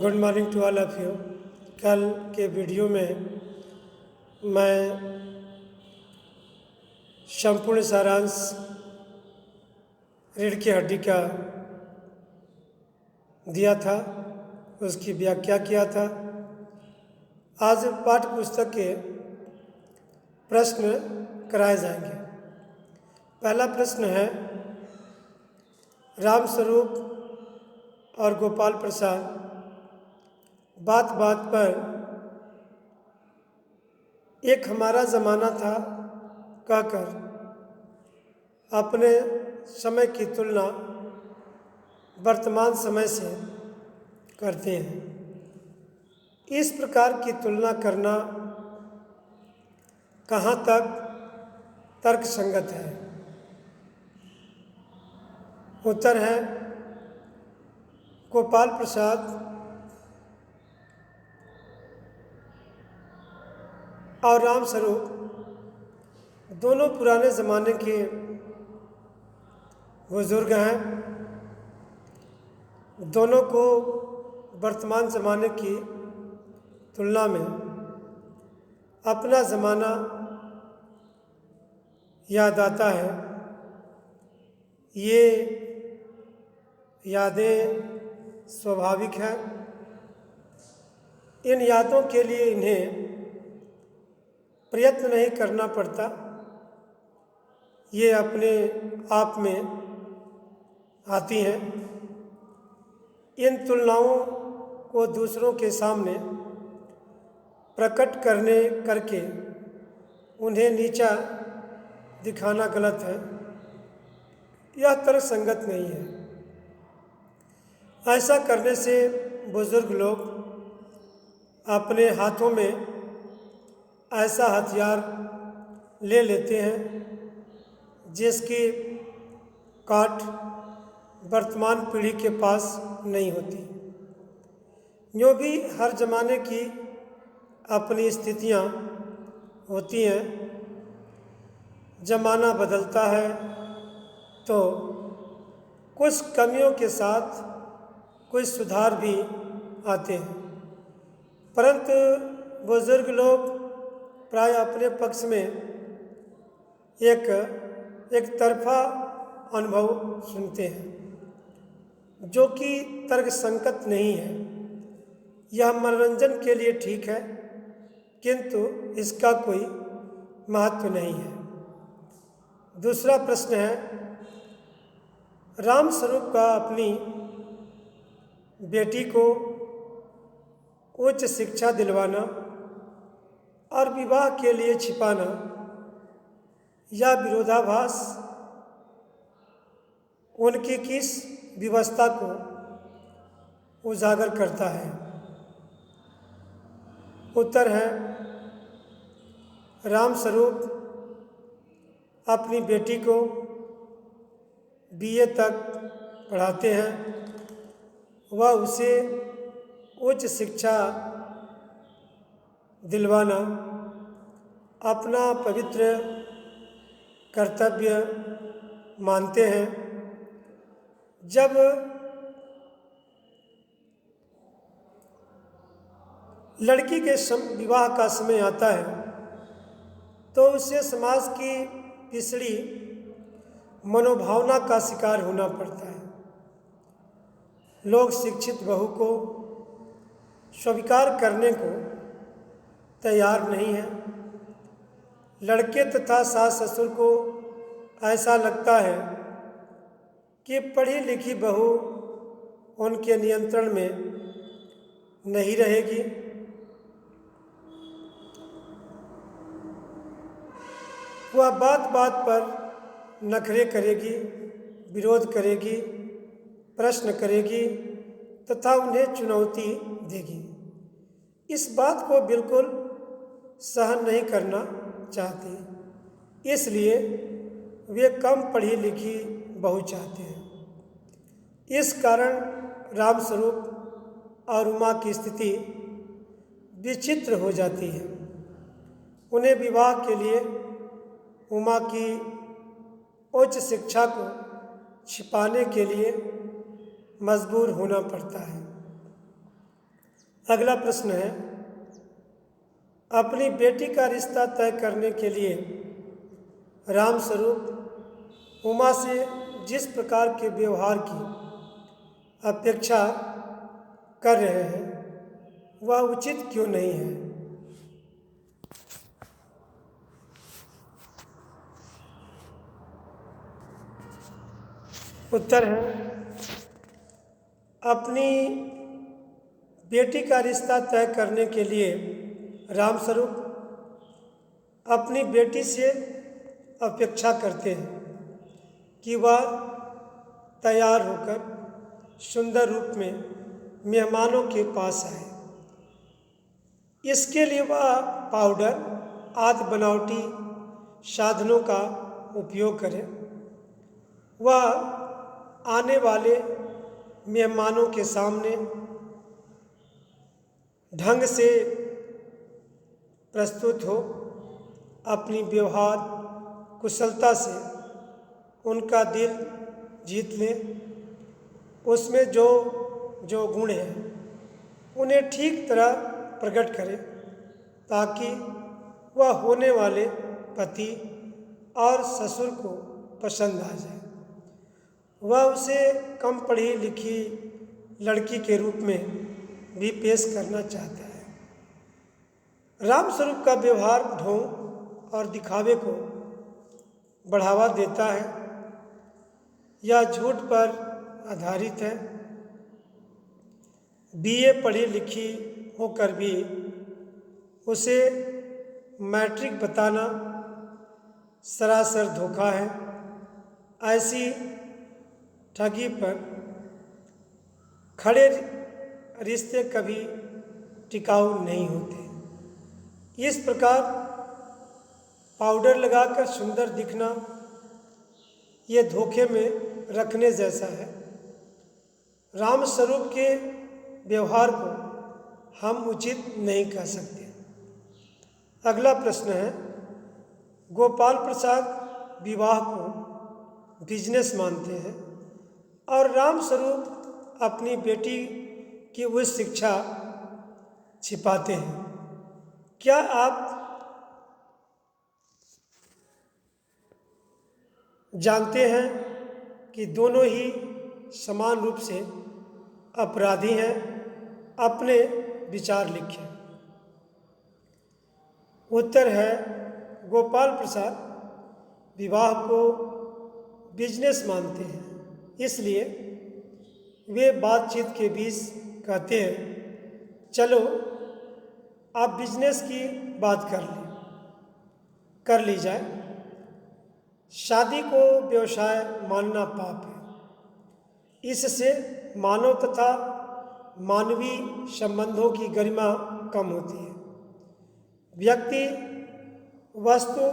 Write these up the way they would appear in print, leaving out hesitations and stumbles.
Good morning to all of you. कल के video में मैं संपूर्ण सारांश रीढ़ की हड्डी का दिया था, उसकी व्याख्या किया था। आज पाठ्य पुस्तक के प्रश्न कराए जाएंगे। पहला प्रश्न है, रामस्वरूप और गोपाल प्रसाद बात बात पर एक हमारा ज़माना था कहकर अपने समय की तुलना वर्तमान समय से करते हैं। इस प्रकार की तुलना करना कहाँ तक तर्कसंगत है? उत्तर है, गोपाल प्रसाद और रामस्वरूप दोनों पुराने ज़माने के बुजुर्ग हैं। दोनों को वर्तमान ज़माने की तुलना में अपना ज़माना याद आता है। ये यादें स्वाभाविक हैं। इन यादों के लिए इन्हें प्रयत्न नहीं करना पड़ता, ये अपने आप में आती हैं। इन तुलनाओं को दूसरों के सामने प्रकट करके उन्हें नीचा दिखाना गलत है। यह तर्कसंगत नहीं है। ऐसा करने से बुजुर्ग लोग अपने हाथों में ऐसा हथियार ले लेते हैं जिसकी काट वर्तमान पीढ़ी के पास नहीं होती। यूँ भी हर ज़माने की अपनी स्थितियाँ होती हैं। ज़माना बदलता है तो कुछ कमियों के साथ कुछ सुधार भी आते हैं, परंतु बुजुर्ग लोग प्राय अपने पक्ष में एक तरफा अनुभव सुनते हैं, जो कि तर्कसंगत नहीं है। यह मनोरंजन के लिए ठीक है, किंतु इसका कोई महत्व नहीं है। दूसरा प्रश्न है, रामस्वरूप का अपनी बेटी को उच्च शिक्षा दिलवाना और विवाह के लिए छिपाना यह विरोधाभास उनकी किस विवशता को उजागर करता है? उत्तर है, रामस्वरूप अपनी बेटी को बीए तक पढ़ाते हैं। वह उसे उच्च शिक्षा दिलवाना अपना पवित्र कर्तव्य मानते हैं। जब लड़की के विवाह का समय आता है तो उसे समाज की पिछड़ी मनोभावना का शिकार होना पड़ता है। लोग शिक्षित बहू को स्वीकार करने को तैयार नहीं है। लड़के तथा सास ससुर को ऐसा लगता है कि पढ़ी लिखी बहू उनके नियंत्रण में नहीं रहेगी। वह बात बात पर नखरे करेगी, विरोध करेगी, प्रश्न करेगी तथा उन्हें चुनौती देगी। इस बात को बिल्कुल सहन नहीं करना चाहते, इसलिए वे कम पढ़ी लिखी बहू चाहते हैं। इस कारण रामस्वरूप और उमा की स्थिति विचित्र हो जाती है। उन्हें विवाह के लिए उमा की उच्च शिक्षा को छिपाने के लिए मजबूर होना पड़ता है। अगला प्रश्न है, अपनी बेटी का रिश्ता तय करने के लिए रामस्वरूप उमा से जिस प्रकार के व्यवहार की अपेक्षा कर रहे हैं वह उचित क्यों नहीं है? उत्तर है, अपनी बेटी का रिश्ता तय करने के लिए रामस्वरूप अपनी बेटी से अपेक्षा करते हैं कि वह तैयार होकर सुंदर रूप में मेहमानों के पास आए। इसके लिए वह पाउडर आदि बनावटी साधनों का उपयोग करें। वह आने वाले मेहमानों के सामने ढंग से प्रस्तुत हो, अपनी व्यवहार कुशलता से उनका दिल जीत लें, उसमें जो जो गुण हैं उन्हें ठीक तरह प्रकट करें ताकि वह होने वाले पति और ससुर को पसंद आ जाए। वह उसे कम पढ़ी लिखी लड़की के रूप में भी पेश करना चाहता है। रामस्वरूप का व्यवहार ढोंग और दिखावे को बढ़ावा देता है। यह झूठ पर आधारित है। बीए पढ़ी लिखी होकर भी उसे मैट्रिक बताना सरासर धोखा है। ऐसी ठगी पर खड़े रिश्ते कभी टिकाऊ नहीं होते। इस प्रकार पाउडर लगाकर सुंदर दिखना ये धोखे में रखने जैसा है। रामस्वरूप के व्यवहार को हम उचित नहीं कह सकते। अगला प्रश्न है, गोपाल प्रसाद विवाह को बिजनेस मानते हैं और रामस्वरूप अपनी बेटी की उच्च शिक्षा छिपाते हैं। क्या आप जानते हैं कि दोनों ही समान रूप से अपराधी हैं? अपने विचार लिखें। उत्तर है, गोपाल प्रसाद विवाह को बिजनेस मानते हैं, इसलिए वे बातचीत के बीच कहते हैं, चलो आप बिजनेस की बात कर ली जाए। शादी को व्यवसाय मानना पाप है। इससे मानव तथा मानवीय संबंधों की गरिमा कम होती है। व्यक्ति वस्तु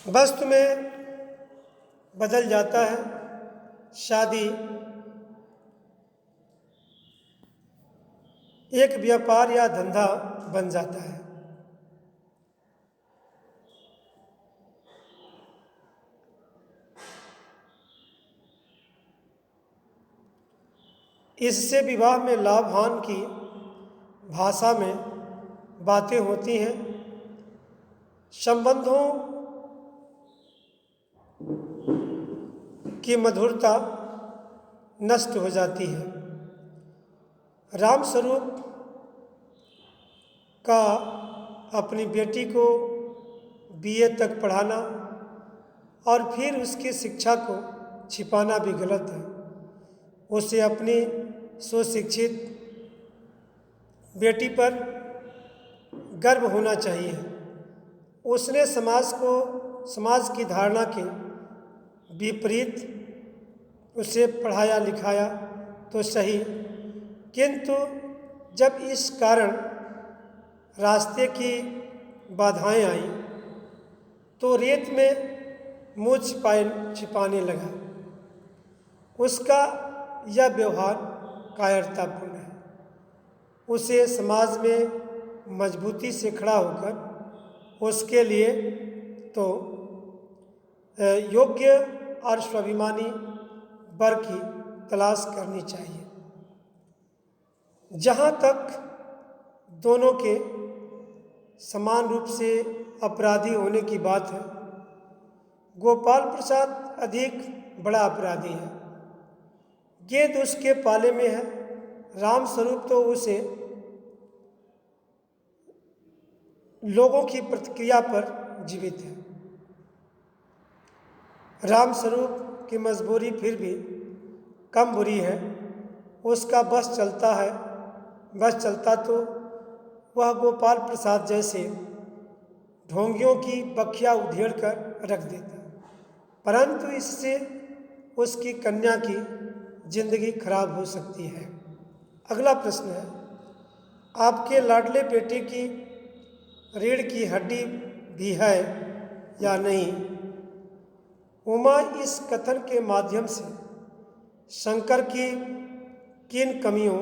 वस्तु में बदल जाता है। शादी एक व्यापार या धंधा बन जाता है। इससे विवाह में लाभ हानि की भाषा में बातें होती हैं। संबंधों की मधुरता नष्ट हो जाती है। रामस्वरूप का अपनी बेटी को बीए तक पढ़ाना और फिर उसकी शिक्षा को छिपाना भी गलत है। उसे अपनी सुशिक्षित बेटी पर गर्व होना चाहिए। उसने समाज की धारणा के विपरीत उसे पढ़ाया लिखाया तो सही, किंतु जब इस कारण रास्ते की बाधाएं आई तो रेत में मुँह छिपाने लगा। उसका यह व्यवहार कायरतापूर्ण है। उसे समाज में मजबूती से खड़ा होकर उसके लिए तो योग्य और स्वाभिमानी वर्ग की तलाश करनी चाहिए। जहाँ तक दोनों के समान रूप से अपराधी होने की बात है, गोपाल प्रसाद अधिक बड़ा अपराधी है। गेंद उसके पाले में है। राम स्वरूप तो उसे लोगों की प्रतिक्रिया पर जीवित है। राम स्वरूप की मजबूरी फिर भी कम बुरी है। उसका बस चलता है, बस चलता तो वह गोपाल प्रसाद जैसे ढोंगियों की बखिया उधेड़ कर रख देता, परंतु इससे उसकी कन्या की जिंदगी खराब हो सकती है। अगला प्रश्न है, आपके लाडले बेटे की रीढ़ की हड्डी भी है या नहीं? उमा इस कथन के माध्यम से शंकर की किन कमियों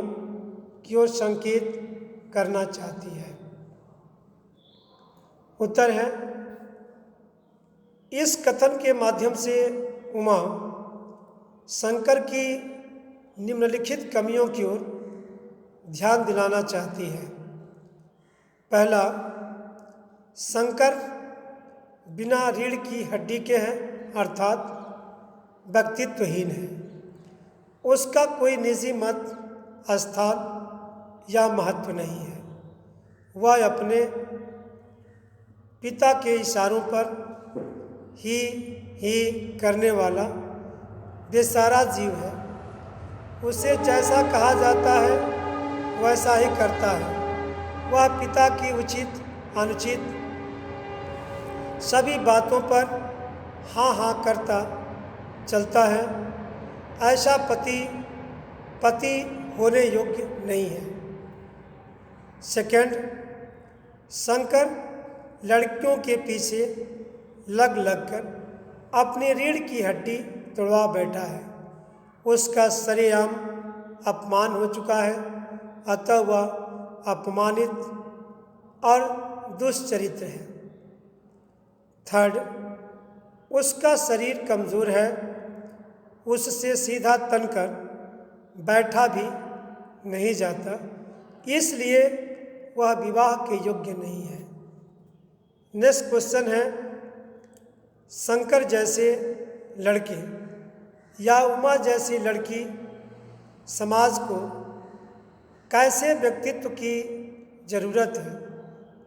की ओर संकेत करना चाहती है? उत्तर है, इस कथन के माध्यम से उमा शंकर की निम्नलिखित कमियों की ओर ध्यान दिलाना चाहती है। पहला, शंकर बिना रीढ़ की हड्डी के हैं, अर्थात व्यक्तित्वहीन है। उसका कोई निजी मत, स्थान या महत्व नहीं है। वह अपने पिता के इशारों पर ही करने वाला बेसारा जीव है। उसे जैसा कहा जाता है वैसा ही करता है। वह पिता की उचित अनुचित सभी बातों पर हाँ करता चलता है। ऐसा पति होने योग्य नहीं है। सेकंड, शंकर लड़कियों के पीछे लग कर अपनी रीढ़ की हड्डी तोड़वा बैठा है। उसका सरेआम अपमान हो चुका है, अतः वह अपमानित और दुष्चरित्र है। थर्ड, उसका शरीर कमज़ोर है। उससे सीधा तनकर बैठा भी नहीं जाता, इसलिए वह विवाह के योग्य नहीं है। नेक्स्ट क्वेश्चन है, शंकर जैसे लड़के या उमा जैसी लड़की समाज को कैसे व्यक्तित्व की जरूरत है?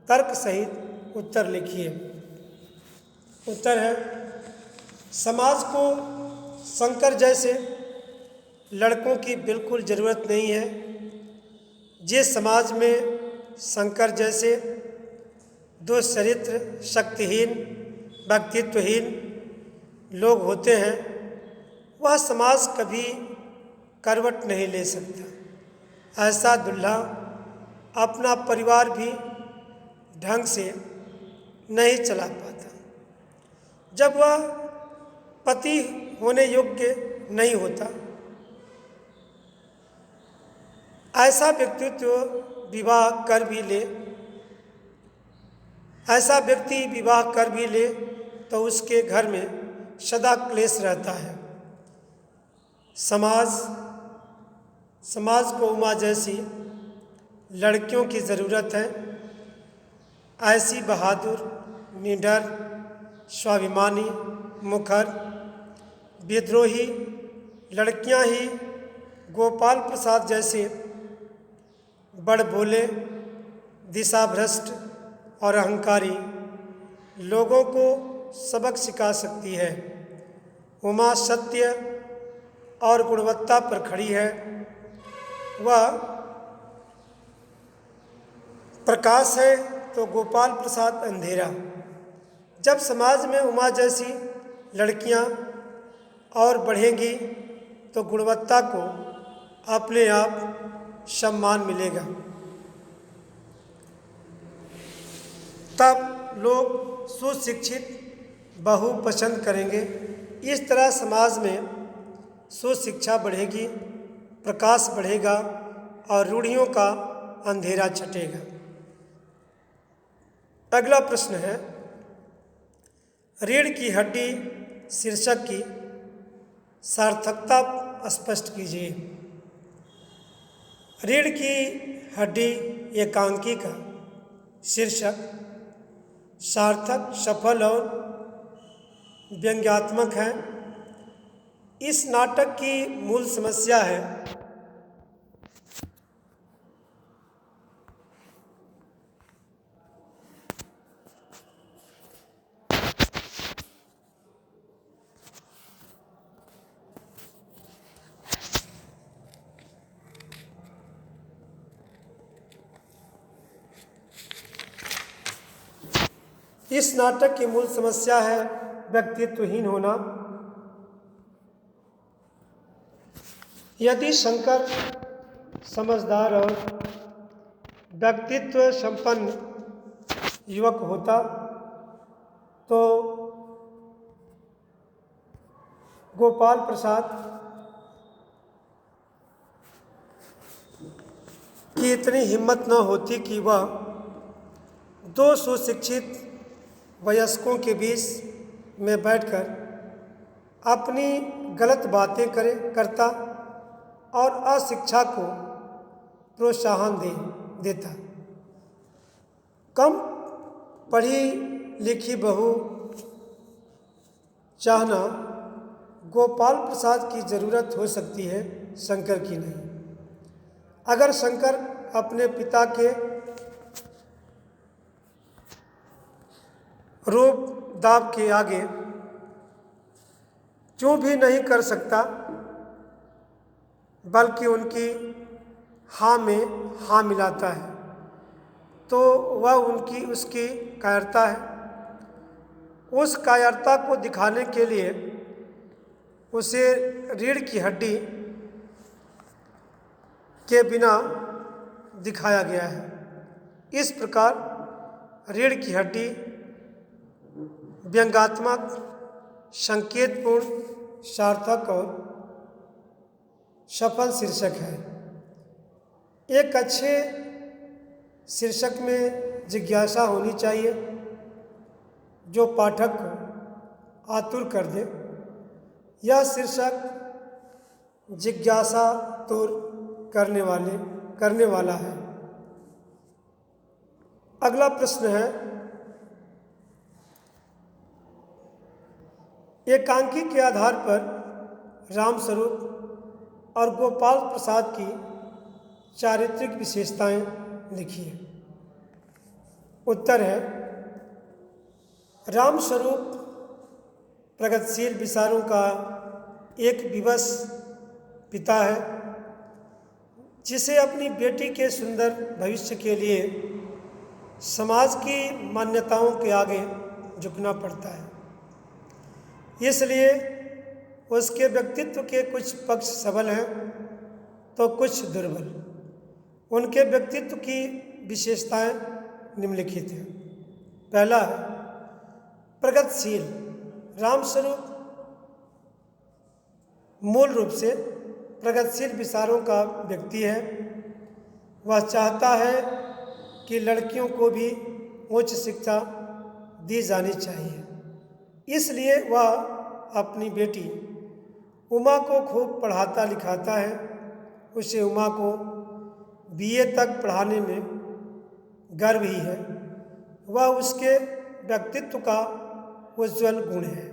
तर्क सहित उत्तर लिखिए। उत्तर है, समाज को शंकर जैसे लड़कों की बिल्कुल ज़रूरत नहीं है। जिस समाज में शंकर जैसे दुष्चरित्र, शक्तिहीन, व्यक्तित्वहीन लोग होते हैं, वह समाज कभी करवट नहीं ले सकता। ऐसा दूल्हा अपना परिवार भी ढंग से नहीं चला पाता। जब वह पति होने योग्य नहीं होता, ऐसा व्यक्ति विवाह कर भी ले तो उसके घर में सदा क्लेश रहता है। समाज को उमा जैसी लड़कियों की ज़रूरत है। ऐसी बहादुर, निडर, स्वाभिमानी, मुखर, विद्रोही लड़कियां ही गोपाल प्रसाद जैसे बड़बोले, दिशाभ्रष्ट और अहंकारी लोगों को सबक सिखा सकती है। उमा सत्य और गुणवत्ता पर खड़ी है। वह प्रकाश है तो गोपाल प्रसाद अंधेरा। जब समाज में उमा जैसी लड़कियां और बढ़ेंगी तो गुणवत्ता को अपने आप सम्मान मिलेगा। तब लोग सुशिक्षित बहू पसंद करेंगे। इस तरह समाज में सुशिक्षा बढ़ेगी, प्रकाश बढ़ेगा और रूढ़ियों का अंधेरा छटेगा। अगला प्रश्न है, रीढ़ की हड्डी शीर्षक की सार्थकता स्पष्ट कीजिए। रीढ़ की हड्डी एकांकी का शीर्षक सार्थक, सफल और व्यंग्यात्मक है। इस नाटक की मूल समस्या है व्यक्तित्वहीन होना। यदि शंकर समझदार और व्यक्तित्व संपन्न युवक होता तो गोपाल प्रसाद की इतनी हिम्मत न होती कि वह दो सुशिक्षित वयस्कों के बीच में बैठकर अपनी गलत बातें करता और अशिक्षा को प्रोत्साहन देता। कम पढ़ी लिखी बहू चाहना गोपाल प्रसाद की ज़रूरत हो सकती है, शंकर की नहीं। अगर शंकर अपने पिता के रूप दाब के आगे जो भी नहीं कर सकता, बल्कि उनकी हाँ में हाँ मिलाता है, तो वह उसकी कायरता है। उस कायरता को दिखाने के लिए उसे रीढ़ की हड्डी के बिना दिखाया गया है। इस प्रकार रीढ़ की हड्डी व्यंग्यात्मक, संकेतपूर्ण, सार्थक और सफल शीर्षक है। एक अच्छे शीर्षक में जिज्ञासा होनी चाहिए जो पाठक को आतुर कर दे। यह शीर्षक जिज्ञासा दूर करने वाला है। अगला प्रश्न है, एकांकी के आधार पर रामस्वरूप और गोपाल प्रसाद की चारित्रिक विशेषताएं लिखिए। उत्तर है, रामस्वरूप प्रगतिशील विचारों का एक विवश पिता है, जिसे अपनी बेटी के सुंदर भविष्य के लिए समाज की मान्यताओं के आगे झुकना पड़ता है। इसलिए उसके व्यक्तित्व के कुछ पक्ष सबल हैं तो कुछ दुर्बल। उनके व्यक्तित्व की विशेषताएं निम्नलिखित हैं। पहला है प्रगतिशील। रामस्वरूप मूल रूप से प्रगतिशील विचारों का व्यक्ति है। वह चाहता है कि लड़कियों को भी उच्च शिक्षा दी जानी चाहिए। इसलिए वह अपनी बेटी उमा को खूब पढ़ाता लिखाता है। उसे उमा को बीए तक पढ़ाने में गर्व ही है। वह उसके व्यक्तित्व का उज्ज्वल गुण है।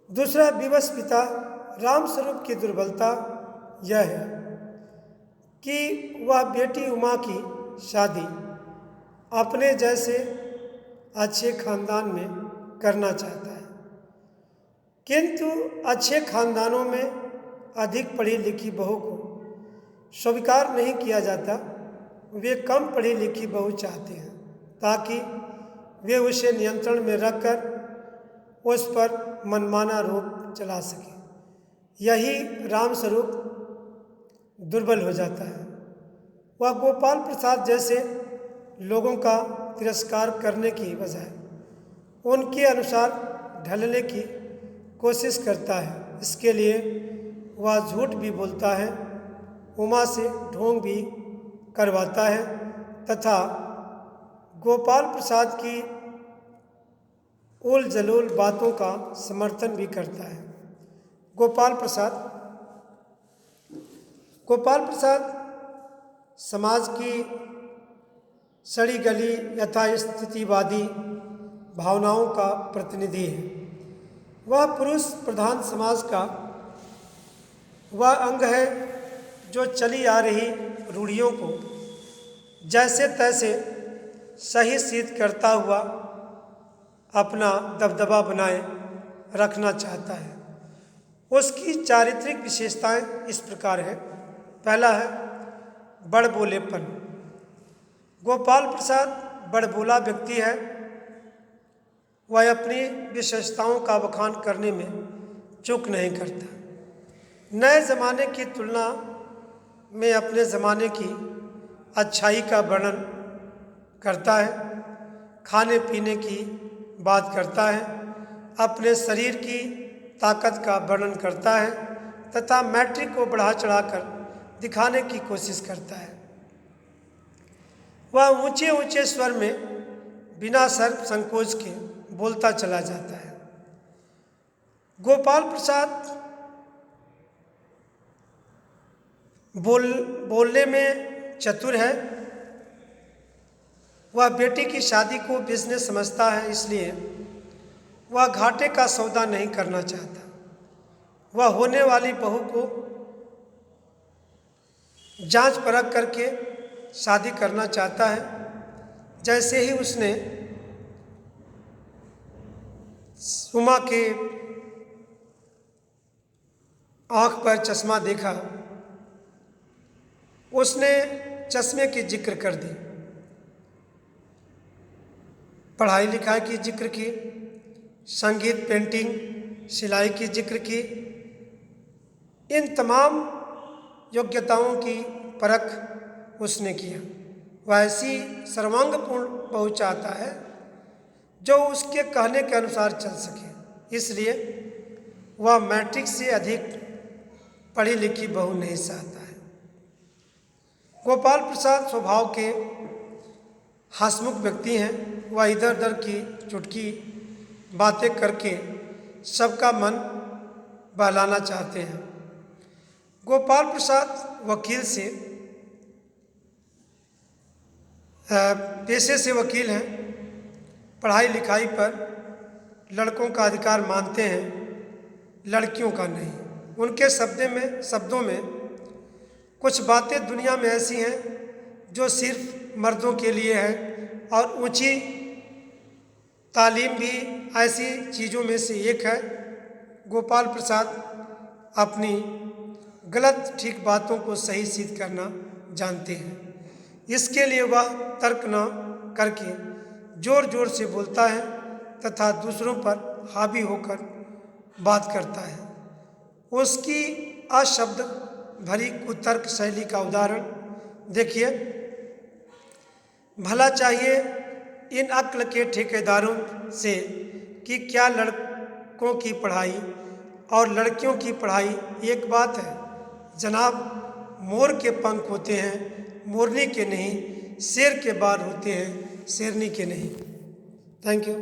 दूसरा विवश पिता। रामस्वरूप की दुर्बलता यह है कि वह बेटी उमा की शादी अपने जैसे अच्छे खानदान में करना चाहता है, किंतु अच्छे खानदानों में अधिक पढ़ी लिखी बहू को स्वीकार नहीं किया जाता। वे कम पढ़ी लिखी बहू चाहते हैं ताकि वे उसे नियंत्रण में रखकर उस पर मनमाना रोक चला सकें। यही रामस्वरूप दुर्बल हो जाता है। वह गोपाल प्रसाद जैसे लोगों का तिरस्कार करने की बजाय उनके अनुसार ढलने की कोशिश करता है। इसके लिए वह झूठ भी बोलता है, उमा से ढोंग भी करवाता है तथा गोपाल प्रसाद की उल जलूल बातों का समर्थन भी करता है। गोपाल प्रसाद समाज की सड़ी गली यथास्थितिवादी भावनाओं का प्रतिनिधि है। वह पुरुष प्रधान समाज का वह अंग है जो चली आ रही रूढ़ियों को जैसे तैसे सही सिद्ध करता हुआ अपना दबदबा बनाए रखना चाहता है। उसकी चारित्रिक विशेषताएं इस प्रकार है। पहला है बड़बोलेपन। गोपाल प्रसाद बड़बोला व्यक्ति है। वह अपनी विशेषताओं का बखान करने में चूक नहीं करता। नए ज़माने की तुलना में अपने ज़माने की अच्छाई का वर्णन करता है, खाने पीने की बात करता है, अपने शरीर की ताकत का वर्णन करता है तथा मैट्रिक को बढ़ा चढ़ाकर दिखाने की कोशिश करता है। वह ऊंचे ऊंचे स्वर में बिना सर्व संकोच के बोलता चला जाता है। गोपाल प्रसाद बोलने में चतुर है। वह बेटी की शादी को बिजनेस समझता है, इसलिए वह घाटे का सौदा नहीं करना चाहता। वह होने वाली बहू को जांच परख करके शादी करना चाहता है। जैसे ही उसने उमा के आँख पर चश्मा देखा, उसने चश्मे की जिक्र कर दी, पढ़ाई लिखाई की जिक्र की, संगीत, पेंटिंग, सिलाई की जिक्र की। इन तमाम योग्यताओं की परख उसने किया। वह ऐसी सर्वांगपूर्ण बहू चाहता है जो उसके कहने के अनुसार चल सके, इसलिए वह मैट्रिक से अधिक पढ़ी लिखी बहू नहीं चाहता है। गोपाल प्रसाद स्वभाव के हंसमुख व्यक्ति हैं। वह इधर उधर की चुटकी बातें करके सबका मन बहलाना चाहते हैं। गोपाल प्रसाद वकील से पेशे से वकील हैं। पढ़ाई लिखाई पर लड़कों का अधिकार मानते हैं, लड़कियों का नहीं। उनके शब्दों में कुछ बातें दुनिया में ऐसी हैं जो सिर्फ मर्दों के लिए है, और ऊंची तालीम भी ऐसी चीज़ों में से एक है। गोपाल प्रसाद अपनी गलत ठीक बातों को सही सिद्ध करना जानते हैं। इसके लिए वह तर्क न करके जोर जोर से बोलता है तथा दूसरों पर हावी होकर बात करता है। उसकी अशब्द भरी कुतर्क शैली का उदाहरण देखिए। भला चाहिए इन अक्ल के ठेकेदारों से कि क्या लड़कों की पढ़ाई और लड़कियों की पढ़ाई एक बात है। जनाब, मोर के पंख होते हैं मोरनी के नहीं, शेर के बाल होते हैं शेरनी के नहीं। Thank you.